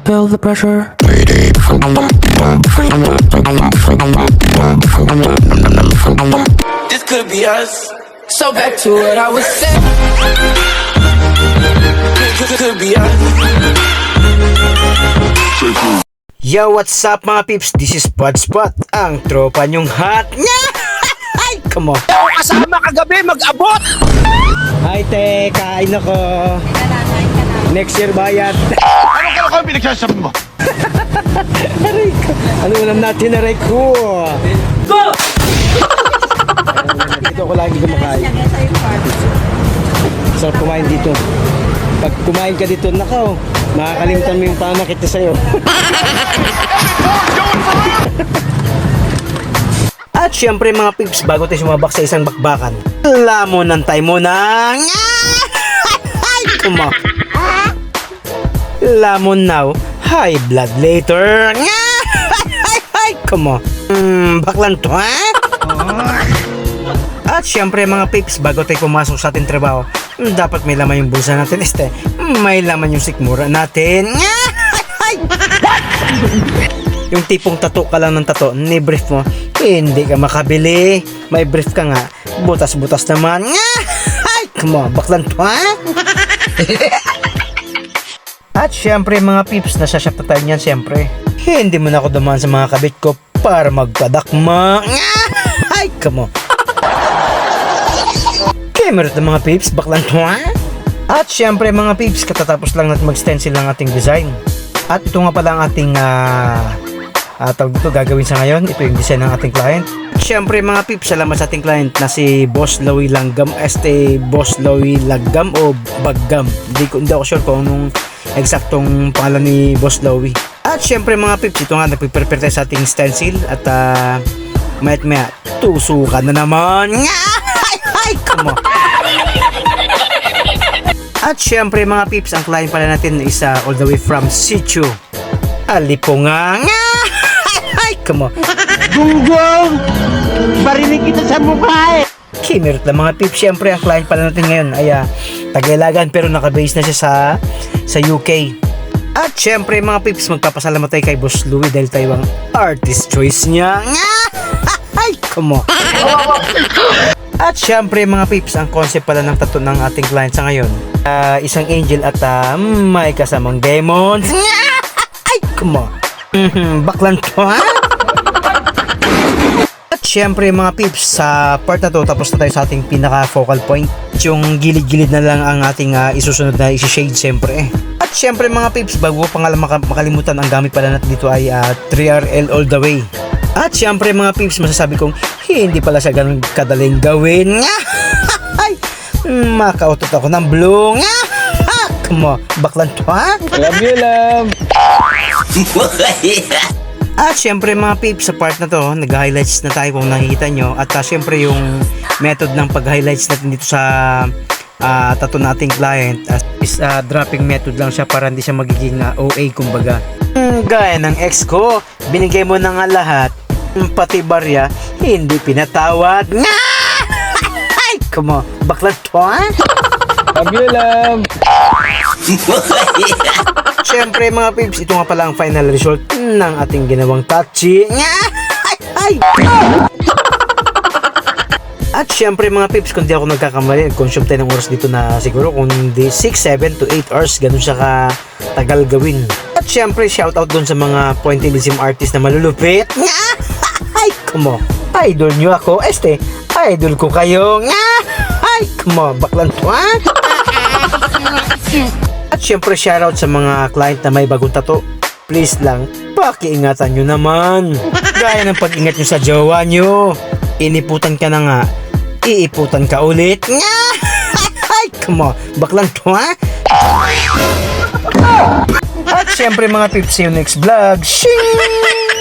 Feel the pressure. This could be us. So back to what I was saying. Could be us. Yo, what's up mga peeps? This is Pod Spot, ang tropa nyong hot nga! Ay, come on! Kasama kagabi mag-abot! Ay, te, kain ako. Next year bayad. Ano ka pinagsasabi mo? Aray ko. Ano ulam natin, aray ko? Go! Dito ako lagi kumakain. Sarap kumain dito. Pag kumain ka dito, nakaw, makakalimutan mo yung pamakit na sa'yo. At syempre mga peeps, bago tayo sumabak sa isang bakbakan, lamunan tayo muna. Ay, kuma. Lamon now, high blood later. Ay, kuma. Baklan to, ha? At syempre mga peeps, bago tayo pumasok sa ating trabaho, dapat may laman yung bulsa natin. May laman yung sikmura natin. Yung tipong tato ka lang ng tato, ni-brief mo, hindi ka makabili. May brief ka nga, butas-butas naman. Ay, come on, baklan to, ha? At syempre mga peeps, nasasyap na tayo niyan syempre. Hindi mo na ako dumaan sa mga kabit ko para magpadakma. Ay, come on. Meron ng mga peeps, baklan to, ha? At syempre mga peeps, katatapos lang natin mag-stencil ng ating design. At ito nga pala ang ating tawag dito gagawin sa ngayon. Ito yung design ng ating client. At syempre mga peeps, salamat sa ating client na si Boss Louie Langgam. Boss Louie Langgam o Baggam. Hindi ako sure kung anong eksaktong pangalan ni Boss Louie. At syempre mga peeps, ito nga nagpiprepare tayo sa ating stencil. At mayat tusukan na naman. Ay, come on. At syempre mga peeps, ang client pala natin is all the way from Sichu, Alipungang. Ay, come on. Gunggong! Barinig kita sa mukha eh! Kimirot na mga peeps, syempre ang client pala natin ngayon ay Tagalagan pero nakabase na siya sa UK. At syempre mga peeps, magpapasalamat tayo kay Boss Louie dahil tayo ang artist choice niya. Ay, come on. At syempre mga peeps, ang concept pala ng tattoo ng ating client sa ngayon, isang angel at may kasamang demon. Ay, come on. Baklan to, ha? At syempre mga peeps, sa part na to, tapos na tayo sa ating pinaka focal point. Yung gilid-gilid na lang ang ating isusunod na isi-shade syempre. At syempre mga peeps, bago pa nga makalimutan, ang gamit pala natin dito ay 3RL all the way. At syempre mga peeps, masasabi kong hindi pala siya ganun kadaling gawin. Ay, makautot ako ng blue. Come on, baklan to, ha? Love you, love! At syempre mga peeps, sa part na to, nag-highlights na tayo kung nakikita nyo. At syempre yung method ng pag-highlights natin dito sa tattoo nating client is dropping method lang siya para hindi siya magiging OA kumbaga. Gaya ng ex ko, binigay mo na nga lahat, pati barya, hindi pinatawad. Ay, come on, baklan to, ha? Love you, love! Siyempre mga peeps, ito nga pala ang final result ng ating ginawang touchy. Ay! At syempre mga peeps, kung di ako nagkakamali, consume tayo ng oras dito na siguro kung di 6, 7 to 8 hours, ganun siya katagal gawin. At syempre, shoutout dun sa mga pointillism artist na malulupit. Ay, come on. Idol nyo ako. Idol ko kayo. Ay, come on. Baklan to, ha? At syempre, shoutout sa mga client na may bagong tattoo. Please lang, pakiingatan nyo naman. Gaya ng pag-ingat nyo sa jowa nyo. Iniputan ka na nga, iiputan ka ulit. Ay, come on. Baklan to, ha? At syempre mga peeps, see you next vlog. Shing!